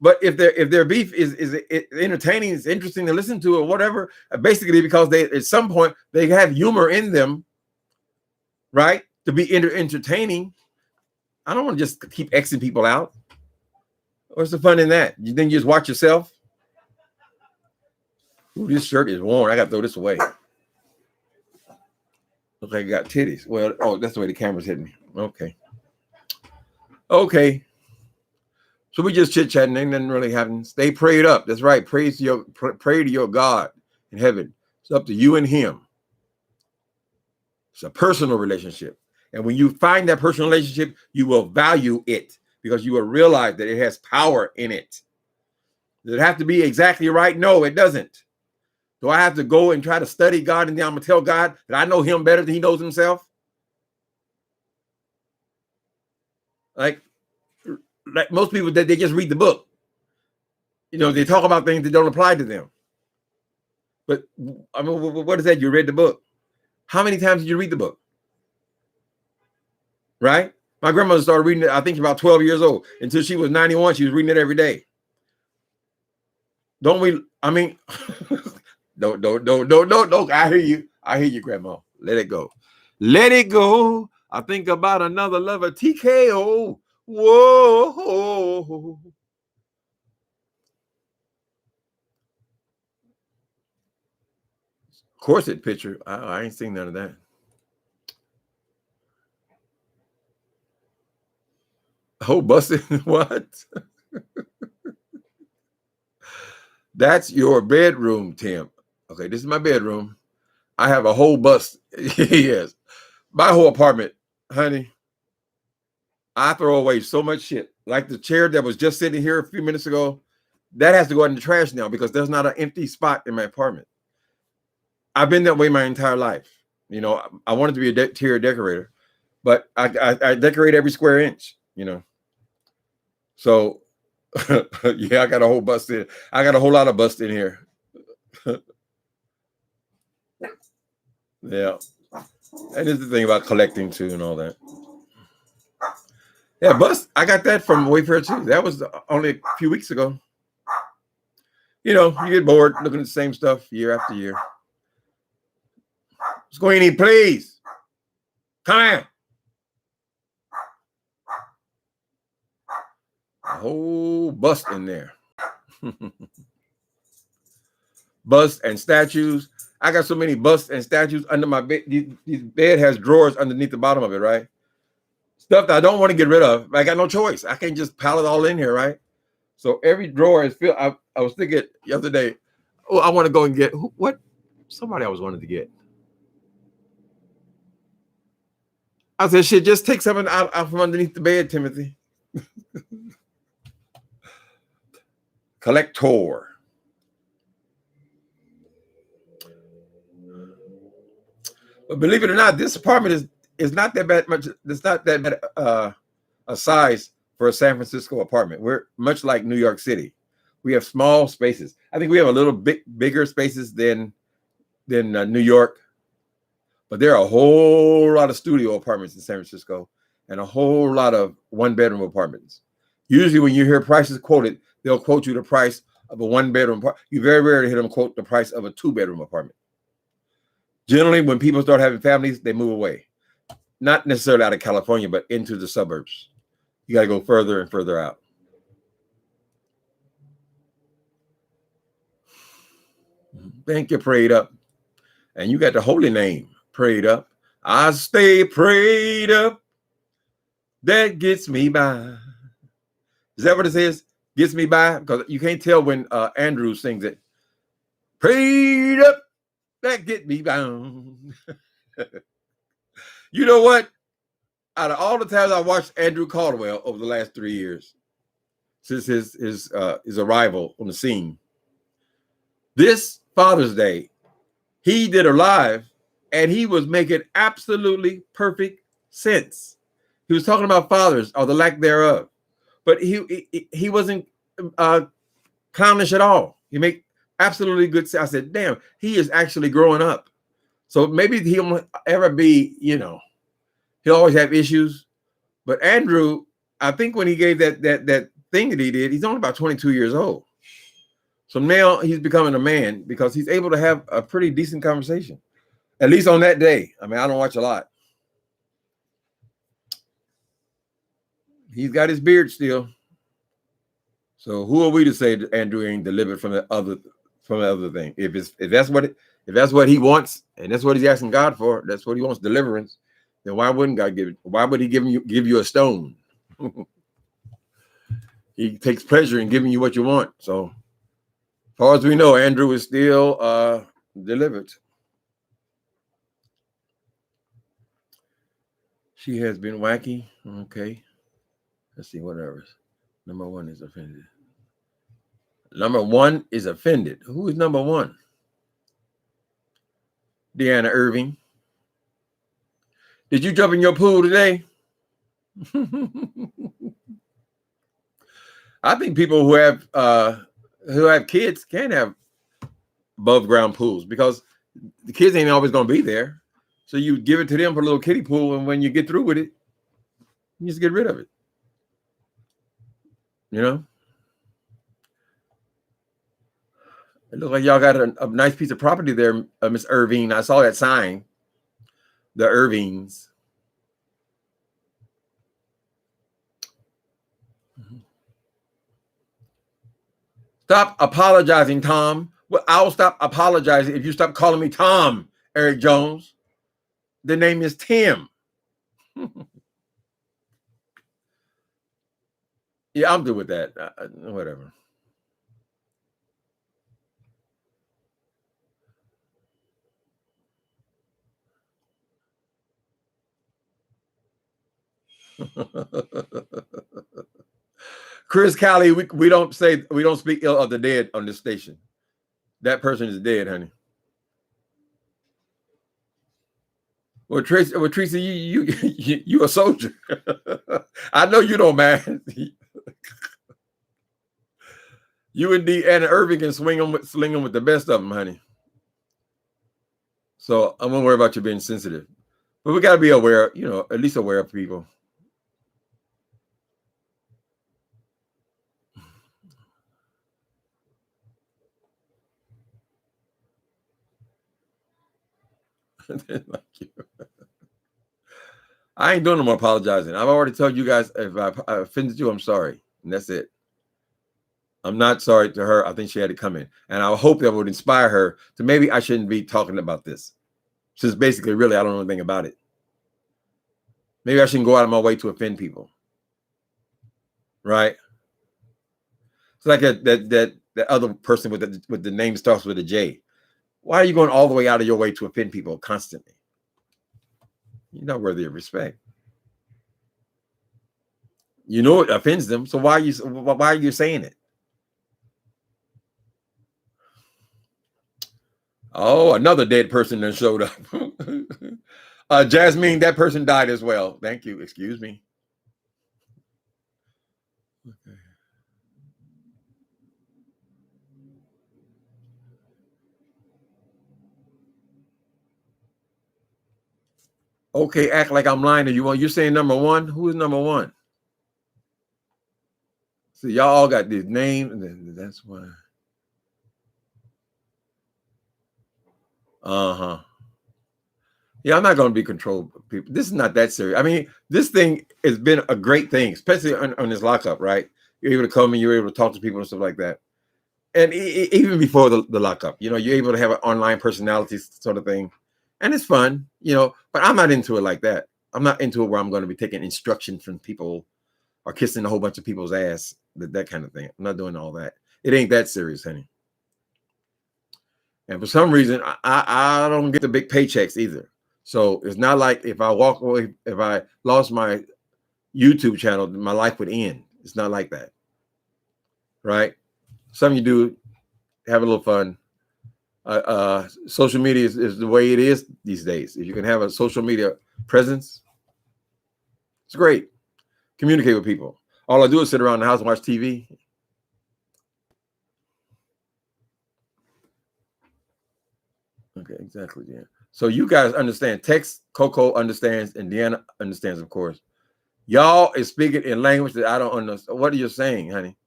A: But if their beef is entertaining, it's interesting to listen to or whatever, basically because they at some point they have humor in them, right? To be entertaining. I don't want to just keep Xing people out. What's the fun in that? You then just watch yourself. Ooh, this shirt is worn. I got to throw this away. Looks like I got titties. Well, oh, that's the way the camera's hitting me. Okay. So we just chit-chatting. Ain't nothing really happening. Stay prayed up. That's right. Pray to your God in heaven. It's up to you and him. It's a personal relationship. And when you find that personal relationship, you will value it because you will realize that it has power in it. Does it have to be exactly right? No, it doesn't. Do I have to go and try to study God and then I'm gonna tell God that I know him better than he knows himself? Like most people, that they just read the book. You know, they talk about things that don't apply to them. But I mean, what is that? You read the book. How many times did you read the book? Right? My grandmother started reading it, I think, about 12 years old. Until she was 91, she was reading it every day. Don't we? I mean, don't. I hear you, Grandma. Let it go. Let it go. I think about another lover. TKO. Whoa. Corset picture. I ain't seen none of that. Oh, busted. What? That's your bedroom, Tim. Okay, this is my bedroom. I have a whole bust. Yes. My whole apartment, honey. I throw away so much shit. Like the chair that was just sitting here a few minutes ago, that has to go in the trash now because there's not an empty spot in my apartment. I've been that way my entire life. You know, I wanted to be a interior decorator, but I decorate every square inch, you know. So, yeah, I got a whole bust in. I got a whole lot of bust in here. Yeah. That is the thing about collecting too and all that. Yeah, bust. I got that from Wayfair too. That was only a few weeks ago. You know, you get bored looking at the same stuff year after year. Squeenie, please. Come here. A whole bust in there. Busts and statues. I got so many busts and statues under my bed. These bed has drawers underneath the bottom of it, right? Stuff that I don't want to get rid of. I got no choice. I can't just pile it all in here, right? So every drawer is filled. I was thinking the other day, oh, I want to go and get what? Somebody I was wanting to get. I said, shit, just take something out from underneath the bed, Timothy. Collector. But believe it or not, this apartment is not that bad much. It's not that bad a size for a San Francisco apartment. We're much like New York City. We have small spaces. I think we have a little bit bigger spaces than New York. But there are a whole lot of studio apartments in San Francisco and a whole lot of one-bedroom apartments. Usually when you hear prices quoted, they'll quote you the price of a one-bedroom apartment. You very rarely hear them quote the price of a two-bedroom apartment. Generally, when people start having families, they move away. Not necessarily out of California, but into the suburbs. You got to go further and further out. Thank you, prayed up. And you got the holy name, prayed up. I stay prayed up. That gets me by. Is that what it says? Gets me by? Because you can't tell when Andrew sings it. Prayed up. That get me by. You know what? Out of all the times I watched Andrew Caldwell over the last 3 years, since his arrival on the scene, this Father's Day, he did a live and he was making absolutely perfect sense. He was talking about fathers or the lack thereof, but he wasn't clownish at all. He made absolutely good sense. I said, damn, he is actually growing up. So maybe he won't ever be, you know, he'll always have issues. But Andrew, I think when he gave that thing that he did, he's only about 22 years old. So now he's becoming a man because he's able to have a pretty decent conversation, at least on that day. I mean, I don't watch a lot. He's got his beard still. So who are we to say that Andrew ain't delivered from the other thing? If that's what he wants and that's what he's asking God for, that's what he wants, deliverance. Then why wouldn't God give it? Why would he give you a stone? He takes pleasure in giving you what you want. So as far as we know, Andrew is still delivered. She has been wacky. Okay. Let's see, whatever. Number one is offended. Number one is offended. Who is number one? Deanna Irving. Did you jump in your pool today? I think people who have kids can have above ground pools because the kids ain't always going to be there. So you give it to them for a little kiddie pool, and when you get through with it, you just get rid of it. You know? It looks like y'all got a nice piece of property there, Miss Irving. I saw that sign. The Irvings. Stop apologizing, Tom. Well, I'll stop apologizing if you stop calling me Tom, Eric Jones. The name is Tim. Yeah, I'm good with that. Whatever. Chris Callie, we don't speak ill of the dead on this station. That person is dead, honey. Well, Tracy, you a soldier. I know you don't mind. You and Deanna Irving can sling them with the best of them, honey. So I won't worry about you being sensitive, but we got to be aware, at least aware of people. Like you. I ain't doing no more apologizing. I've already told you guys if I offended you, I'm sorry, and that's it. I'm not sorry to her. I think she had to come in, and I hope that would inspire her to maybe I shouldn't be talking about this, since basically, really, I don't know anything about it. Maybe I shouldn't go out of my way to offend people, right? It's like that other person with the name starts with a J. Why are you going all the way out of your way to offend people constantly? You're not worthy of respect. You know it offends them, so why are you saying it? Oh, another dead person that showed up. Jasmine, that person died as well. Thank you. Excuse me. Okay, act like I'm lying to you. You're saying number one? Who is number one? So y'all all got this name, and that's why. Uh-huh. Yeah, I'm not going to be controlled, people. This is not that serious. I mean, this thing has been a great thing, especially on this lockup, right? You're able to come and you're able to talk to people and stuff like that. And even before the lockup, you're able to have an online personality sort of thing. And it's fun, but I'm not into it like that. I'm not into it where I'm going to be taking instruction from people or kissing a whole bunch of people's ass, that kind of thing. I'm not doing all that. It ain't that serious, honey. And for some reason, I don't get the big paychecks either. So it's not like if I walk away, if I lost my YouTube channel, my life would end. It's not like that. Right? Some of you do have a little fun. Social media is the way it is these days. If you can have a social media presence, it's great. Communicate with people. All I do is sit around the house and watch TV. Okay, exactly. Yeah. So you guys understand. Tex, Coco understands, and Deanna understands, of course. Y'all is speaking in language that I don't understand. What are you saying, honey?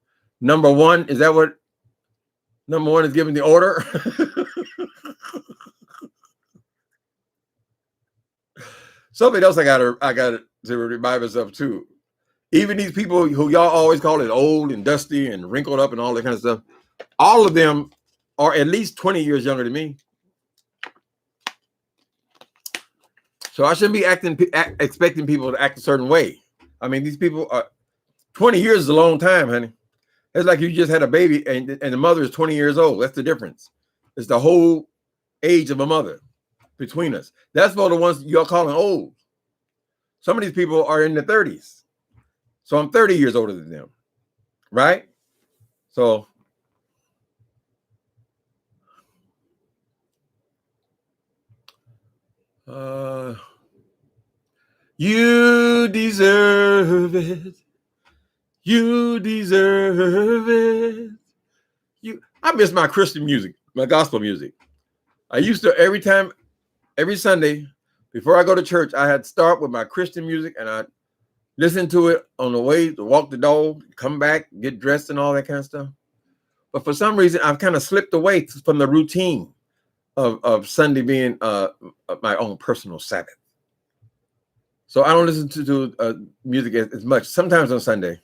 A: Number one, is that what number one is giving the order? Something else I got to remind myself too. Even these people who y'all always call it old and dusty and wrinkled up and all that kind of stuff, all of them are at least 20 years younger than me. So I shouldn't be expecting people to act a certain way. I mean, these people are 20 years is a long time, honey. It's like you just had a baby and the mother is 20 years old. That's the difference. It's the whole age of a mother between us. That's for the ones you're calling old. Some of these people are in their 30s. So I'm 30 years older than them. Right? So You deserve it. You deserve it. I miss my Christian music, my gospel music. I used to every Sunday, before I go to church, I had to start with my Christian music and I listen to it on the way to walk the dog, come back, get dressed and all that kind of stuff. But for some reason, I've kind of slipped away from the routine of Sunday being my own personal Sabbath. So I don't listen to music as much, sometimes on Sunday.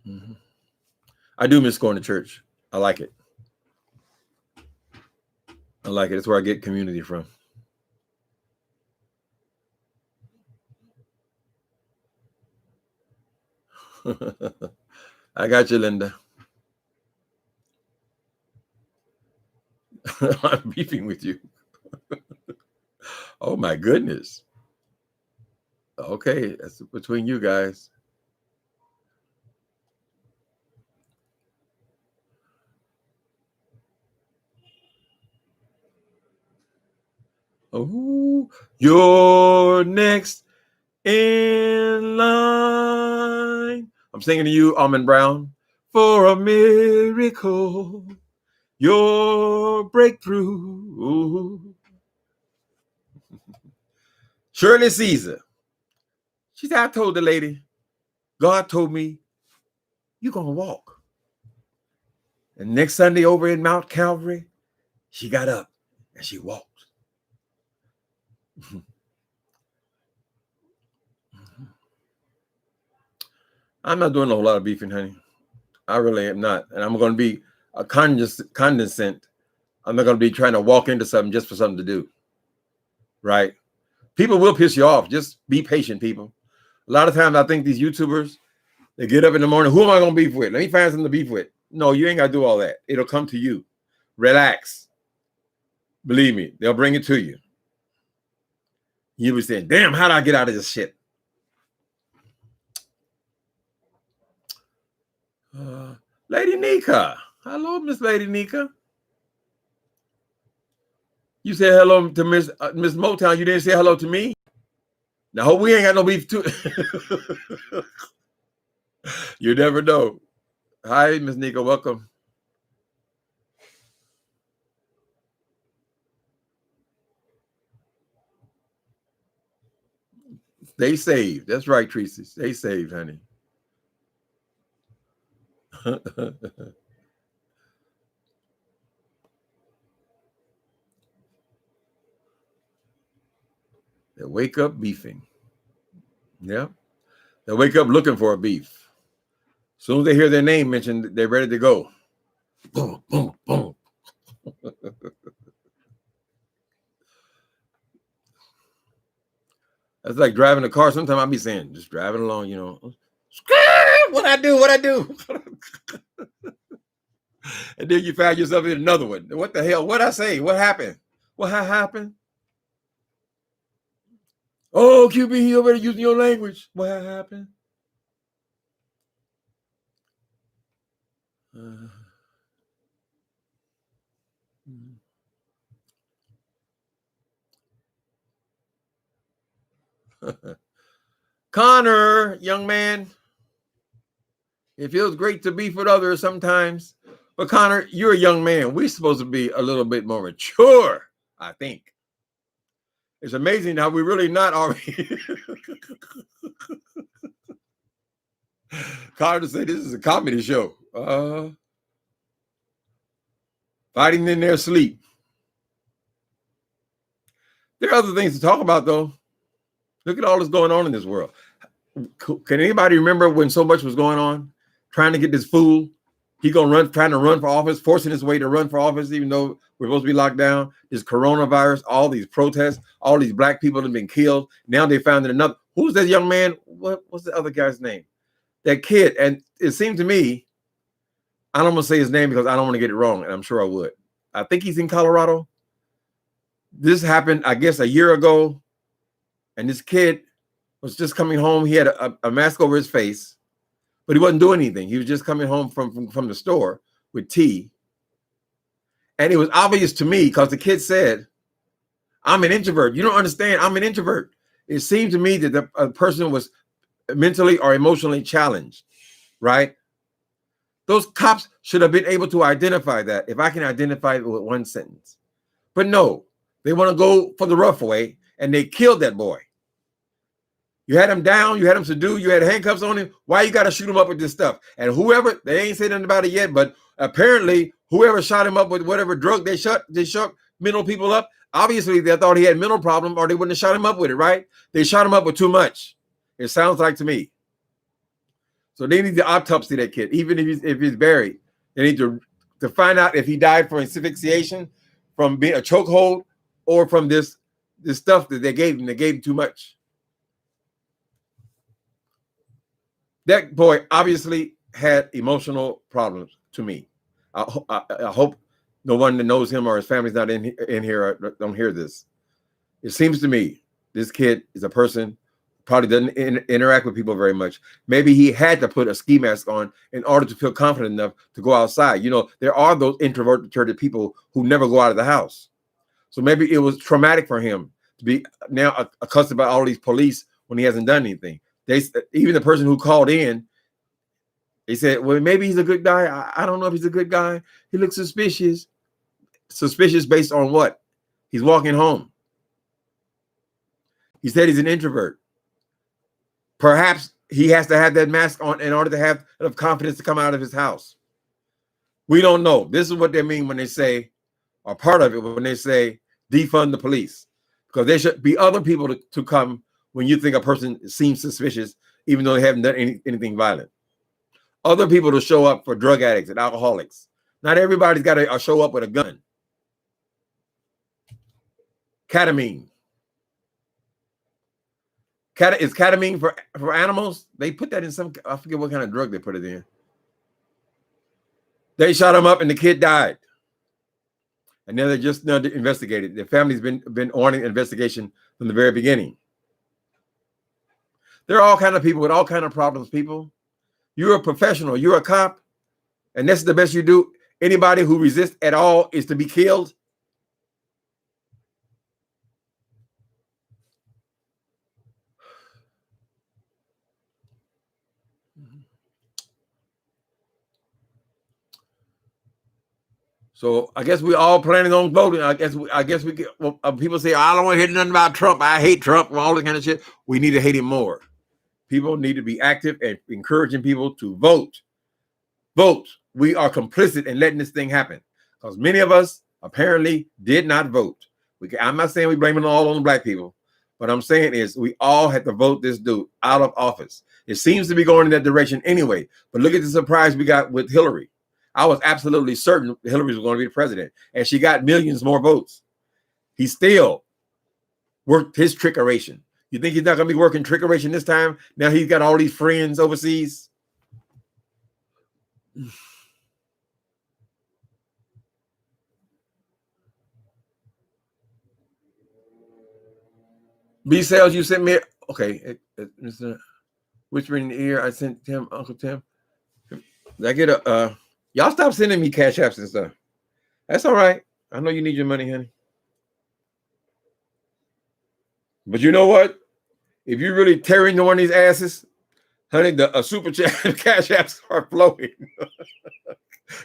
A: Mm-hmm. I do miss going to church. I like it. I like it. It's where I get community from. I got you, Linda. I'm beefing with you. Oh my goodness. Okay, that's between you guys. Oh, you're next in line. I'm singing to you, Almond Brown, for a miracle. Your breakthrough. Shirley Caesar. She said, I told the lady, God told me, you're going to walk. And next Sunday over in Mount Calvary, she got up and she walked. I'm not doing a whole lot of beefing, honey. I really am not. And I'm going to be a condescent. I'm not going to be trying to walk into something just for something to do. Right? People will piss you off. Just be patient, people. A lot of times I think these YouTubers, they get up in the morning, who am I going to beef with? Let me find something to beef with. No, you ain't got to do all that. It'll come to you. Relax. Believe me, they'll bring it to you. You'll be saying, damn, how do I get out of this shit? Lady Nika. Hello, Miss Lady Nika. You said hello to Miss Motown. You didn't say hello to me. Now, hope we ain't got no beef too. You never know. Hi, Miss Nika. Welcome. Stay saved. That's right, Tracy. Stay saved, honey. They wake up beefing. Yeah. They wake up looking for a beef. As soon as they hear their name mentioned, they're ready to go. Boom, boom, boom. That's like driving a car. Sometimes I'll be saying, just driving along, you know. What I do? And then you find yourself in another one. What the hell? What I say? What happened? What happened? Oh, QB, you already using your language. What happened? Connor, young man, it feels great to be with others sometimes. But Connor, you're a young man. We're supposed to be a little bit more mature, I think. It's amazing how we're really not already. Connor said this is a comedy show. Fighting in their sleep. There are other things to talk about, though. Look at all that's going on in this world. Can anybody remember when so much was going on? Trying to get this fool. He trying to run for office, forcing his way to run for office, even though we're supposed to be locked down. This coronavirus, all these protests, all these black people have been killed. Now they found that another. Who's that young man? What's the other guy's name? That kid. And it seemed to me, I don't want to say his name because I don't want to get it wrong, and I'm sure I would. I think he's in Colorado. This happened, I guess, a year ago. And this kid was just coming home. He had a mask over his face, but he wasn't doing anything. He was just coming home from the store with tea. And it was obvious to me because the kid said, I'm an introvert. You don't understand. I'm an introvert. It seemed to me that the person was mentally or emotionally challenged, right? Those cops should have been able to identify that, if I can identify it with one sentence. But no, they want to go for the rough way, and they killed that boy. You had him down, you had him subdued, you had handcuffs on him. Why you got to shoot him up with this stuff? And whoever, they ain't said nothing about it yet, but apparently whoever shot him up with whatever drug they shot mental people up, obviously they thought he had mental problem, or they wouldn't have shot him up with it, right? They shot him up with too much. It sounds like to me. So they need to autopsy that kid, even if he's buried. They need to find out if he died from asphyxiation, from being a chokehold, or from this stuff that they gave him. They gave him too much. That boy obviously had emotional problems to me. I hope no one that knows him or his family's not in here don't hear this. It seems to me this kid is a person probably doesn't interact with people very much. Maybe he had to put a ski mask on in order to feel confident enough to go outside. You know, there are those introverted people who never go out of the house. So maybe it was traumatic for him to be now accosted by all these police when he hasn't done anything. Even the person who called in, they said, well, maybe he's a good guy. I don't know if he's a good guy. He looks suspicious. Suspicious based on what? He's walking home. He said he's an introvert. Perhaps he has to have that mask on in order to have enough confidence to come out of his house. We don't know. This is what they mean when they say, or part of it, when they say defund the police. Because there should be other people to come when you think a person seems suspicious, even though they haven't done anything violent. Other people to show up for drug addicts and alcoholics. Not everybody's got to show up with a gun. Ketamine. Is ketamine for animals? They put that in some, I forget what kind of drug they put it in. They shot him up and the kid died. And then they just investigated. The family's been on an investigation from the very beginning. There are all kinds of people with all kinds of problems, people. You're a professional. You're a cop. And this is the best you do. Anybody who resists at all is to be killed. So I guess we all planning on voting. I guess we get. Well, people say I don't want to hear nothing about Trump. I hate Trump and all that kind of shit. We need to hate him more. People need to be active and encouraging people to vote. Vote. We are complicit in letting this thing happen because many of us apparently did not vote. I'm not saying we blame it all on the black people, but I'm saying is we all had to vote this dude out of office. It seems to be going in that direction anyway. But look at the surprise we got with Hillary. I was absolutely certain Hillary was going to be the president, and she got millions more votes. He still worked his trickeration. You think he's not going to be working trickeration this time? Now he's got all these friends overseas. B Sales, you sent me. Okay, Mr. Whisper in the ear. I sent Tim, Uncle Tim. Did I get a? Y'all stop sending me cash apps and stuff. That's all right. I know you need your money, honey. But you know what? If you really tear into one of these asses, honey, the super chat cash apps are flowing.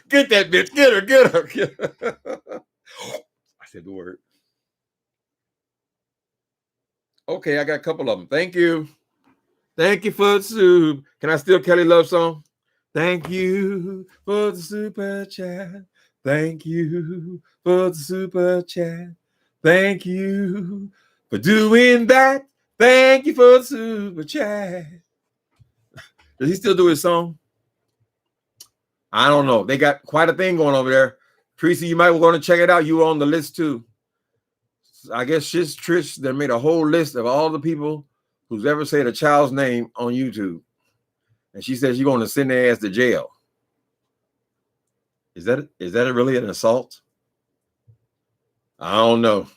A: Get that bitch. Get her. Get her. Get her. I said the word. Okay, I got a couple of them. Thank you. Thank you for the soup. Can I still Kelly Love song? Thank you for the super chat. Thank you for the super chat. Thank you for doing that. Thank you for the super chat. Does he still do his song? I don't know. They got quite a thing going over there. Tracy, you might want to check it out. You were on the list too. I guess she's Trish that made a whole list of all the people who's ever said a child's name on YouTube. And she says you're going to send their ass to jail. Is that really an assault? I don't know.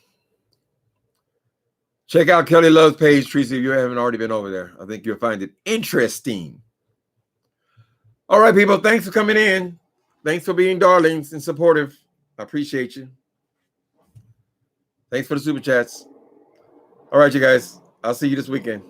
A: Check out Kelly Love's page, Tracy, if you haven't already been over there. I think you'll find it interesting. All right, people, thanks for coming in. Thanks for being darlings and supportive. I appreciate you. Thanks for the super chats. All right, you guys. I'll see you this weekend.